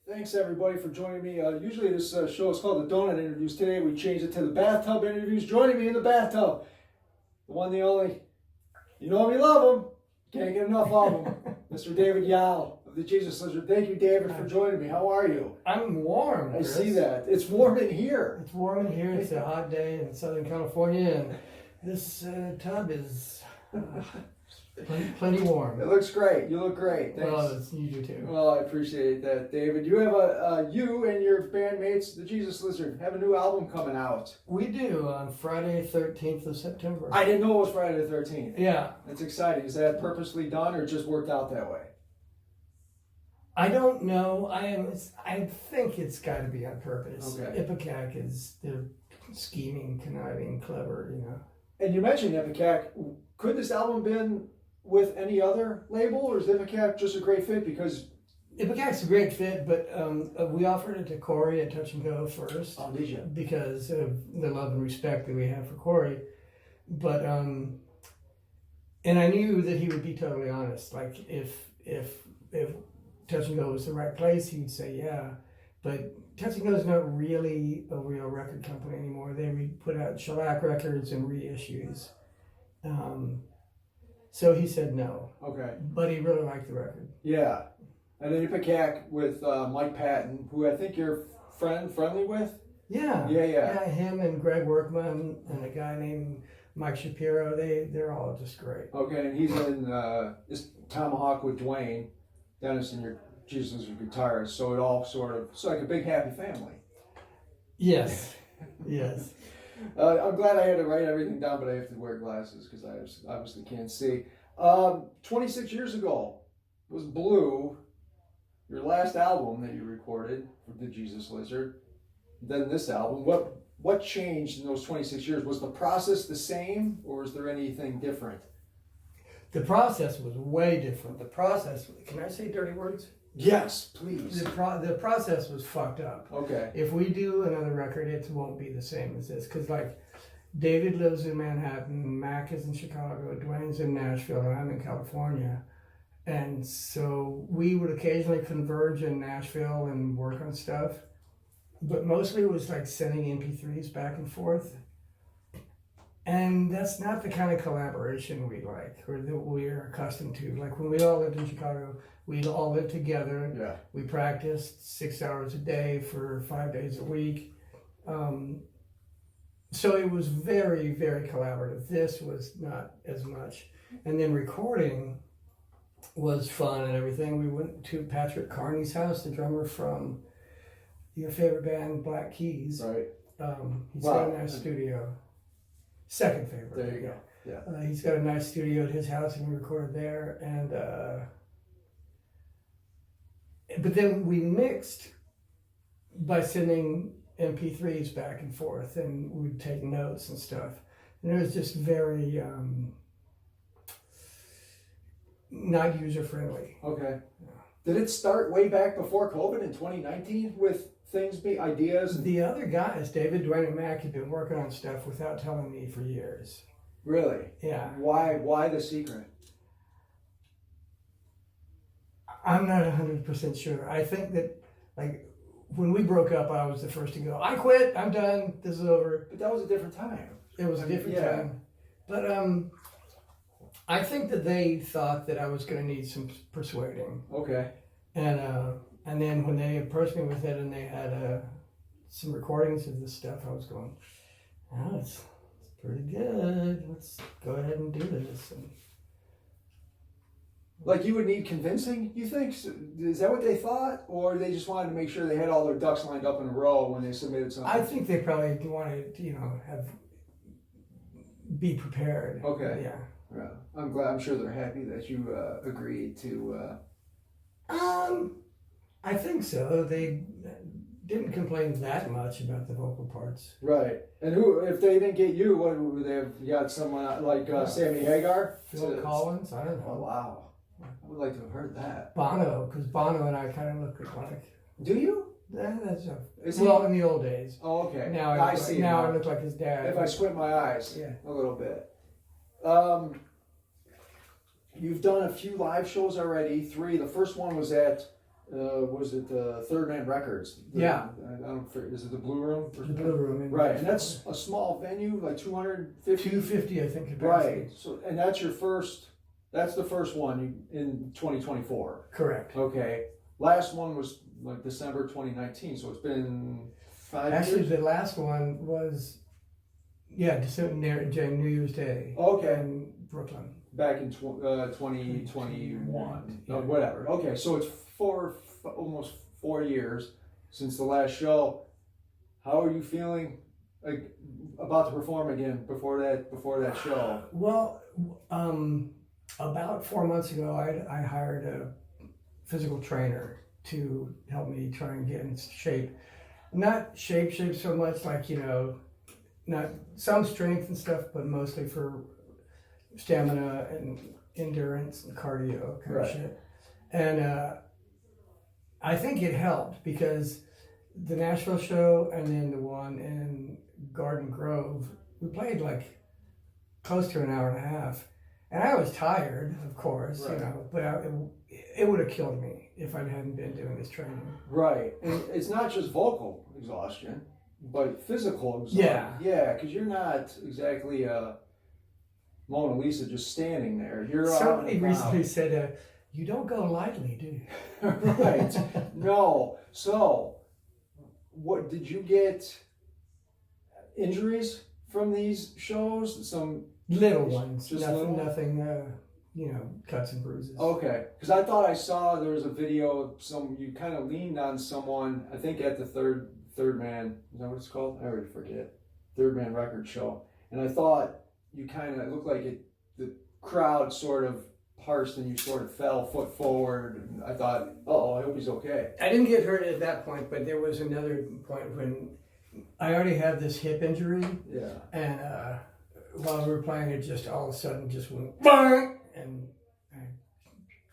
Thanks everybody for joining me. Usually this show is called the Donut Interviews. Today we changed it to the Bathtub Interviews. Joining me in the bathtub, the one, the only, you know him, you love him, can't get enough of him, Mr. David Yow of the Jesus Lizard. Thank you, David, for joining me. How are you? I'm warm, I Chris. see that. It's warm in here. It's warm in here. It's a hot day in Southern California, and this tub is plenty warm. It looks great. You look great. Thanks. Well, you do too. Well, I appreciate that, David. You have you and your bandmates, the Jesus Lizard, have a new album coming out. We do on Friday, 13th of September. I didn't know it was Friday the 13th. Yeah. That's exciting. Is that purposely done or just worked out that way? I don't know. I think it's got to be on purpose. Okay. Ipecac is the scheming, conniving, clever, you know. And you mentioned Ipecac. Could this album been with any other label, or is Ipecac just a great fit because... Ipecac's a great fit, but we offered it to Corey at Touch and Go first. Oh, did you? Because of the love and respect that we have for Corey. But, and I knew that he would be totally honest. Like, if Touch and Go was the right place, he would say, yeah. But Touch and Go is not really a real record company anymore. They put out shellac records and reissues. So he said no. Okay. But he really liked the record. Yeah. And then Ipecac with Mike Patton, who I think you're friendly with? Yeah. Yeah. Him and Greg Workman and a guy named Mike Shapiro, they're all just great. Okay, and he's in this Tomahawk with Duane, Denison, your Jesus is guitarist, so it all sort of, it's like a big happy family. Yes. Yes. I'm glad I had to write everything down, but I have to wear glasses because I obviously can't see. 26 years ago was Blue, your last album that you recorded for the Jesus Lizard. Then this album. What changed in those 26 years? Was the process the same, or was there anything different? The process was way different. The process, can I say dirty words? Yes, please. The process was fucked up. Okay. If we do another record, it won't be the same as this. Because, like, David lives in Manhattan, Mac is in Chicago, Duane's in Nashville, and I'm in California. And so we would occasionally converge in Nashville and work on stuff. But mostly it was like sending MP3s back and forth. And that's not the kind of collaboration we like, or that we're accustomed to. Like when we all lived in Chicago, we all lived together. Yeah. We practiced 6 hours a day for 5 days a week. So it was very, very collaborative. This was not as much. And then recording was fun and everything. We went to Patrick Carney's house, the drummer from your favorite band, Black Keys. Right. He's got a nice studio. Second favorite. There you go. Yeah. He's got a nice studio at his house, and we recorded there. And but then we mixed by sending MP3s back and forth, and we'd take notes and stuff. And it was just very not user friendly. Okay. Did it start way back before COVID in 2019 with ideas? The other guys, David, Duane, and Mac, had been working on stuff without telling me for years. Really? Yeah. Why the secret? I'm not 100% sure. I think that, like, when we broke up, I was the first to go, I quit, I'm done, this is over. But that was a different time. It was a different time. But I think that they thought that I was going to need some persuading. Okay. And then when they approached me with it and they had some recordings of this stuff, I was going, oh, it's pretty good. Let's go ahead and do this. And like you would need convincing, you think? Is that what they thought? Or they just wanted to make sure they had all their ducks lined up in a row when they submitted something? I think they probably wanted to, be prepared. Okay. Yeah. I'm sure they're happy that you agreed to... I think so. They didn't complain that much about the vocal parts. Right. And who, if they didn't get you, what would they have got? Someone like Sammy Hagar? Phil Collins? I don't know. Oh, wow. I would like to have heard that. Bono, because Bono and I kind of look alike. Do you? Yeah, that's Is well, in the old days. Oh, okay. Now I see. Now I look like his dad. If I squint my eyes, yeah, a little bit. You've done a few live shows already. 3. The first one was at was it Third Man Records? Yeah. I don't. Is it the Blue Room? The Blue Room. Right, and that's a small venue, like 250. 250, I think. Capacity. Right. So, and that's your first. That's the first one in 2024. Correct. Okay. Last one was like December 2019, so it's been 5 years. Actually, the last one was, December, New Year's Day. Okay. In Brooklyn. Back in 2021, Yeah. whatever. Okay, so it's almost 4 years since the last show. How are you feeling like about to perform again before that show? Well, about 4 months ago, I hired a physical trainer to help me try and get in shape. Not shape so much, like, not some strength and stuff, but mostly for stamina and endurance and cardio kind of shit. And I think it helped because the Nashville show and then the one in Garden Grove, we played like close to an hour and a half. And I was tired, of course, but it would have killed me if I hadn't been doing this training. Right. And it's not just vocal exhaustion, but physical exhaustion. Yeah. Yeah, because you're not exactly Mona Lisa just standing there. You're Somebody recently said, you don't go lightly, do you? Right. No. So, what did you get? Injuries from these shows? Some little ones, just nothing, cuts and bruises. Okay, because I thought I saw there was a video of you kind of leaned on someone. I think at the third man. Is that what it's called? I already forget. Third Man Record show, and I thought you kind of looked like the crowd sort of parsed and you sort of fell foot forward. And I thought, I hope he's okay. I didn't get hurt at that point, but there was another point when I already had this hip injury. Yeah. And while we were playing, it just all of a sudden just went bang, and I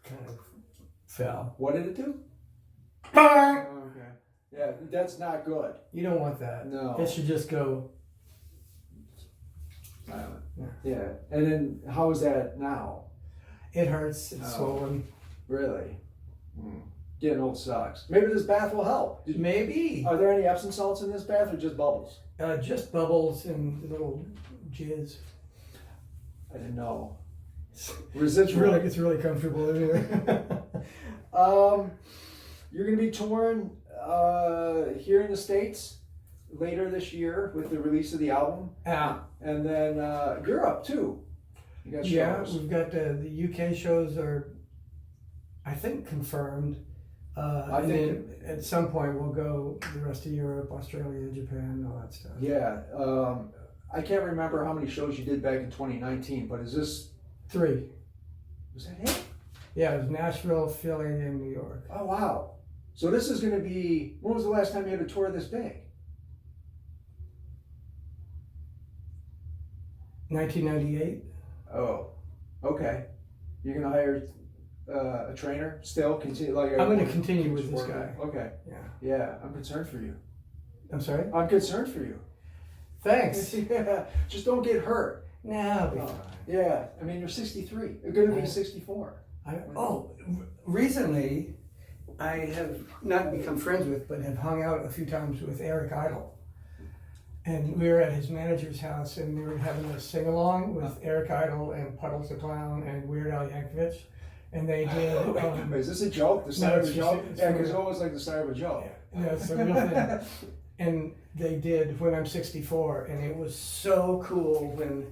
kind of fell. What did it do? Bang! Okay. Yeah, that's not good. You don't want that. No. It should just go silent. Yeah. And then how is that now? It hurts. It's swollen. Really? Getting old sucks. Maybe this bath will help. Maybe. Are there any Epsom salts in this bath or just bubbles? Just bubbles and little jizz. I didn't know. Residual. It's really comfortable, isn't it? You're going to be touring here in the States later this year with the release of the album. Yeah. And then Europe too. You got shows. Yeah, we've got the UK shows are, I think, confirmed. I think at some point we'll go the rest of Europe, Australia, Japan, all that stuff. Yeah. I can't remember how many shows you did back in 2019, but is this 3? Was that it? Yeah, it was Nashville, Philly, and New York. Oh, wow. So this is going to be, when was the last time you had a tour this big? 1998. Oh, okay. You're going to hire a trainer still? Continue, like I'm going to continue with this guy. Okay. Yeah. Yeah, I'm concerned for you. I'm sorry? I'm concerned for you. Thanks. Yeah, just don't get hurt. No, I'll be fine. Yeah, I mean, you're 63. You're going to be 64. Recently, I have not become friends with, but have hung out a few times with Eric Idle. And we were at his manager's house, and we were having a sing-along with Eric Idle and Puddles the Clown and Weird Al Yankovic. And they did... Wait, is this a joke? The start of a joke? It's Yeah, because it's always like the start of a joke. Yeah, it's a real thing. And they did When I'm 64, and it was so cool when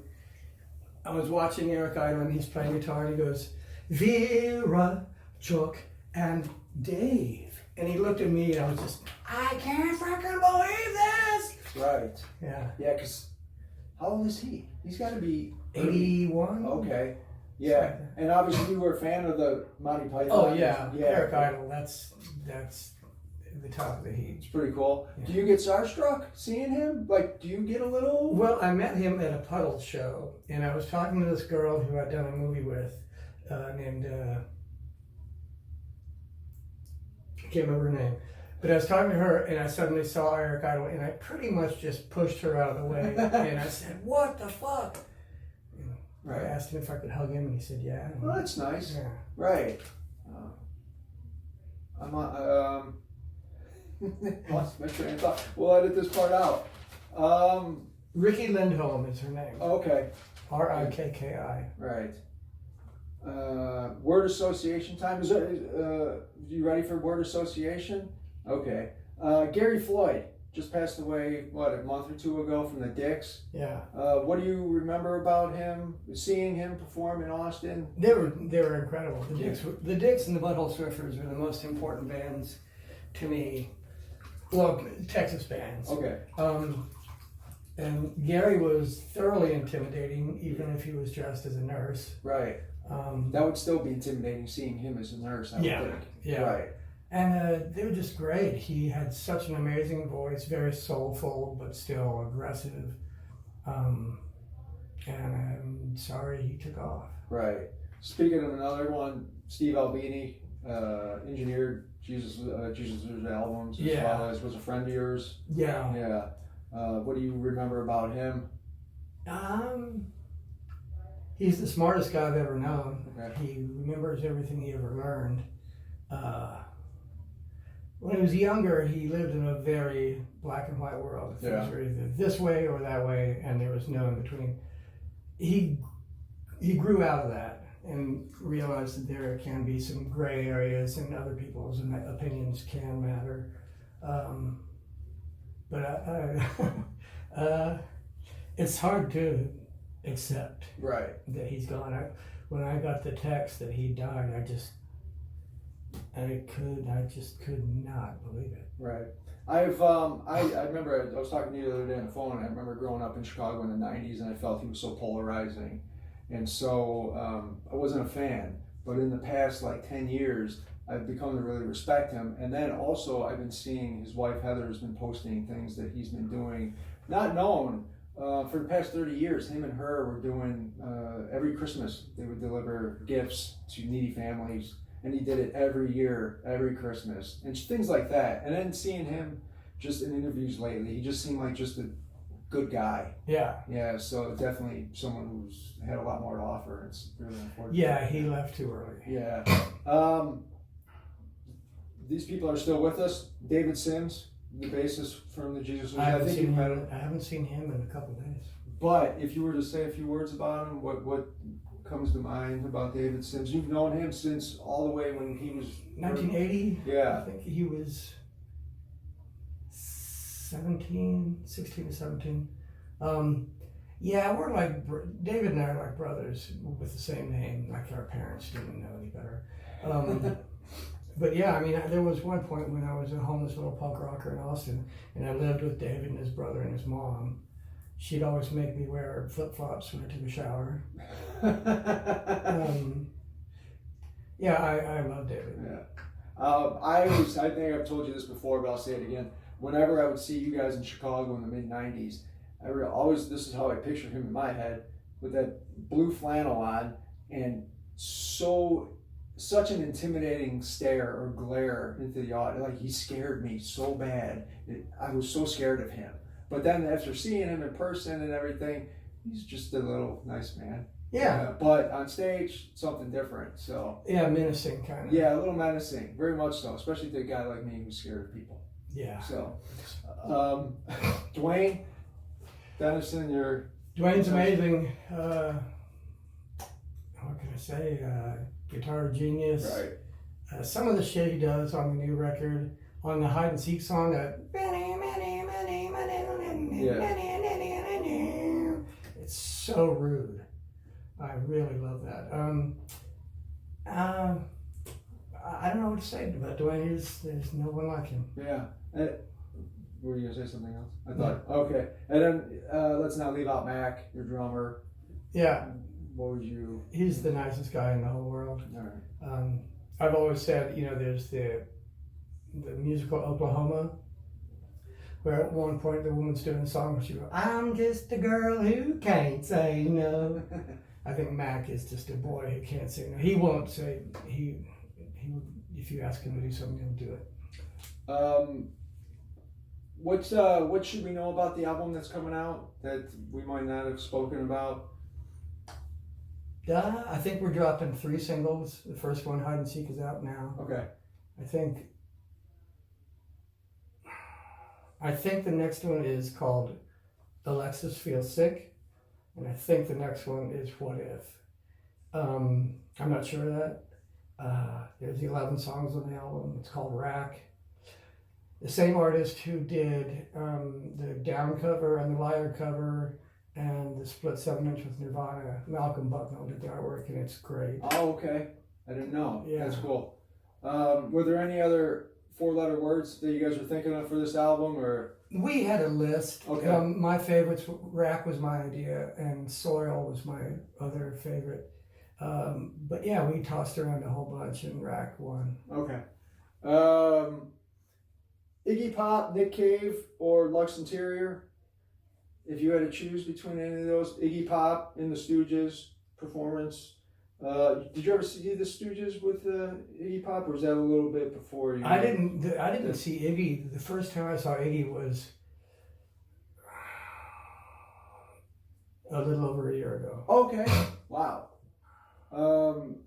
I was watching Eric Idle and he's playing guitar, and he goes, Vera, Chuck, and Dave. And he looked at me, and I was just, I can't freaking believe this! Right. Yeah. Yeah, because how old is he? He's got to be 81? Okay. Yeah. And obviously you were a fan of the Monty Python. Oh, yeah. Eric Idle, that's the top of the heap. It's pretty cool. Yeah. Do you get starstruck seeing him? Like, do you get a little... Well, I met him at a Puddles show, and I was talking to this girl who I'd done a movie with named... I can't remember her name. But I was talking to her, and I suddenly saw Eric Idle, and I pretty much just pushed her out of the way. And I said, what the fuck? Right. I asked him if I could hug him, and he said, yeah. Well, that's nice. Yeah. Right. I'm on. Lost my train of thought. We'll edit this part out. Ricky Lindholm is her name. Okay. Rikki. Right. Word association time. Is there, you ready for word association? Okay. Gary Floyd just passed away, what, a month or two ago from the Dicks? Yeah. What do you remember about him? Seeing him perform in Austin? They were incredible. The Dicks and the Butthole Surfers are the most important bands to me. Well, Texas bands. Okay. And Gary was thoroughly intimidating, even if he was dressed as a nurse. Right. That would still be intimidating, seeing him as a nurse, I would think. Yeah. Right. And they were just great. He had such an amazing voice, very soulful, but still aggressive. And I'm sorry he took off. Right. Speaking of another one, Steve Albini engineered Jesus' albums as well as was a friend of yours. Yeah. Yeah. What do you remember about him? He's the smartest guy I've ever known. Okay. He remembers everything he ever learned. When he was younger, he lived in a very black and white world. Things were either this way or that way, and there was no in between. He grew out of that and realized that there can be some gray areas and other people's opinions can matter. But it's hard to accept that he's gone. When I got the text that he died, I just could not believe it. Right. I remember I was talking to you the other day on the phone. And I remember growing up in Chicago in the '90s, and I felt he was so polarizing, and so I wasn't a fan. But in the past 10 years, I've become to really respect him. And then also I've been seeing his wife Heather has been posting things that he's been doing, not known. For the past 30 years, him and her were doing, every Christmas, they would deliver gifts to needy families. And he did it every year, every Christmas, and things like that. And then seeing him just in interviews lately, he just seemed like just a good guy. Yeah. Yeah, so definitely someone who's had a lot more to offer. It's really unfortunate. Yeah, he left too early. Yeah. These people are still with us. David Sims, the bassist from the Jesus. I haven't seen him in a couple of days. But if you were to say a few words about him, what comes to mind about David Sims? You've known him since all the way when he was 1980. Yeah. I think he was 16 or 17. Yeah, we're like David and I are like brothers with the same name. Like our parents didn't know any better. But yeah, I mean, there was one point when I was a homeless little punk rocker in Austin, and I lived with David and his brother and his mom. She'd always make me wear flip-flops when I took a shower. Yeah, I love David. Yeah. I think I've told you this before, but I'll say it again. Whenever I would see you guys in Chicago in the mid-90s, this is how I pictured him in my head, with that blue flannel on, and such an intimidating stare or glare into the audience. Like, he scared me so bad. I was so scared of him. But then after seeing him in person and everything, he's just a little nice man. Yeah. But on stage, something different. So yeah, menacing kind of. Yeah, a little menacing, very much so, especially to a guy like me who's scared of people. Yeah. So, Duane, Denison, Duane's amazing. What can I say? Guitar genius. Right. Some of the shit he does on the new record, on the hide and seek song, it's so rude. I really love that. I don't know what to say about Duane. There's no one like him. Yeah. Were you gonna say something else? I thought. Okay. And then let's not leave out Mac, your drummer. Yeah. What would you? He's the nicest guy in the whole world. All right. I've always said, there's the musical Oklahoma, where at one point the woman's doing a song where she goes, "I'm just a girl who can't say no." I think Mac is just a boy who can't say no. He won't say he would, if you ask him to do something, he'll do it. What should we know about the album that's coming out that we might not have spoken about? I think we're dropping 3 singles. The first one, Hide and Seek, is out now. Okay. I think I think the next one is called Alexis Feels Sick, and I think the next one is What If. I'm not sure of that. There's 11 songs on the album. It's called Rack. The same artist who did the Down cover and the Liar cover and the split 7-inch with Nirvana, Malcolm Bucknell did the artwork, and it's great. Oh, okay. I didn't know. Yeah. That's cool. Were there any other 4-letter words that you guys were thinking of for this album, or? We had a list. Okay. My favorites, Rack was my idea, and Soil was my other favorite. But yeah, we tossed around a whole bunch, and Rack won. Okay. Iggy Pop, Nick Cave, or Lux Interior? If you had to choose between any of those, Iggy Pop in the Stooges performance. Did you ever see the Stooges with Iggy Pop, or was that a little bit before you? I didn't see Iggy. The first time I saw Iggy was a little over a year ago. Okay. Wow.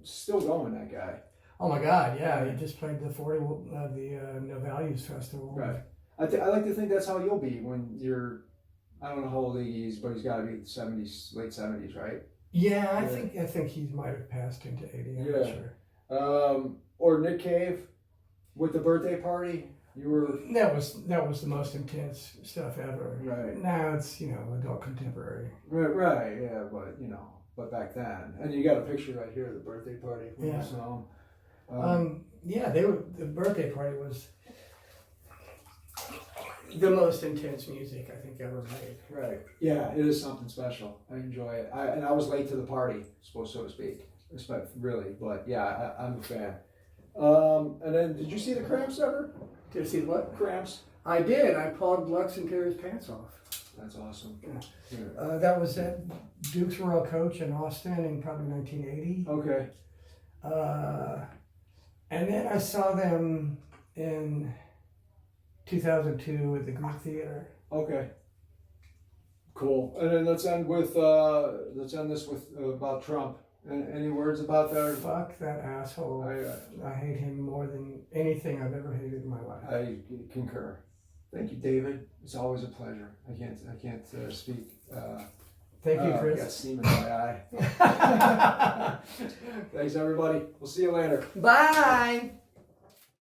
Still going, that guy. Oh my God! Yeah, he just played the No Values Festival. Right. I like to think that's how you'll be when you're. I don't know how old Iggy is, but he's got to be the 70s, late 70s, right? Yeah, I think he might have passed into 80. I'm not sure. Or Nick Cave with the birthday party. You were. That was the most intense stuff ever. Right. Now it's adult contemporary. Right. Yeah, but back then, and you got a picture right here of the birthday party. Yeah. So, the birthday party was the most intense music I think ever made. Right. Yeah, it is something special. I enjoy it. I was late to the party, so to speak. Really, but yeah, I'm a fan. And then, did you see the Cramps ever? Did you see what? Cramps. I did. I pulled Lux Interior's pants off. That's awesome. Yeah. That was at Duke's Royal Coach in Austin in probably 1980. Okay. And then I saw them in 2002 at the Greek Theater. Okay. Cool. And then let's end this with about Trump. Any words about that? Fuck that asshole. I hate him more than anything I've ever hated in my life. I concur. Thank you, David. It's always a pleasure. I can't speak. Thank you, Chris. I got steam in my eye. Thanks, everybody. We'll see you later. Bye.